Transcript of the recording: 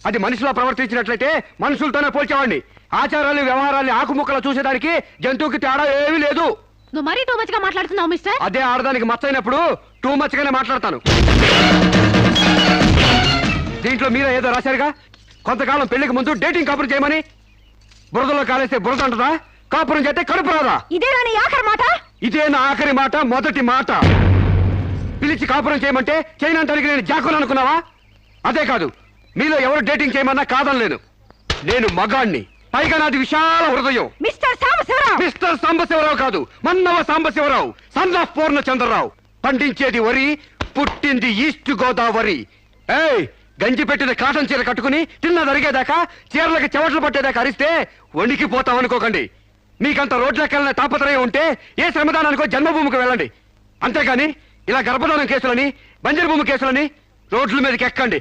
అది మనిషిలో ప్రవర్తించినట్లయితే మనుషులతోనే పోల్చేవాడిని. ఆచారాలు వ్యవహారాలు ఆకుముక్కలు చూసేదానికి జంతువుకి తేడా ఏమీ లేదు. నువ్వు మరీ టూ మచ్ గా మాట్లాడుతున్నావు మిస్టర్. అదే ఆడదానికి మచ్చైనప్పుడు టూ మచ్ గానే మాట్లాడతాను. దీంట్లో మీరే ఏదో రాశారుగా, కొంతకాలం పెళ్లికి ముందు డేటింగ్ కాపురం చేయమని. బురదలో కాలేస్తే బురద అంటదా, కాపురం చేస్తే కడుపు రాదా? ఇదేనా నీ ఆఖరి మాట? ఇదే నా ఆఖరి మాట, మొదటి మాట. పిలిచి కాపురం చేయమంటే చేయనంటానికి నేను జాకులు అనుకున్నావా? అదే కాదు, మీలో ఎవరు డేటింగ్ చేయమన్నా కాదనలేను. నేను మగాణ్ణి, పైగా నాది విశాల హృదయం. మిస్టర్ సాంబశివరావు. మిస్టర్ సాంబశివరావు కాదు, మన్నవ సాంబశివరావు, సన్ ఆఫ్ పూర్ణచంద్రరావు. పండించేది వరి, పుట్టింది ఈస్ట్ గోదావరి. ఏయ్, గంజి పెట్టిన కాటన్ చీర కట్టుకుని తిన్న దరిగేదాకా, చీరలకు చెవట్లు పట్టేదాకా అరిస్తే వణికిపోతాం అనుకోకండి. మీకంత రోడ్లెక్కాలనే తాపత్రయం ఉంటే ఏ శ్రమదానానికో జన్మభూమికి వెళ్ళండి. అంతేగాని ఇలా గర్భధానం కేసులని, బంజరు భూమి కేసులని రోడ్ల మీదకి ఎక్కండి.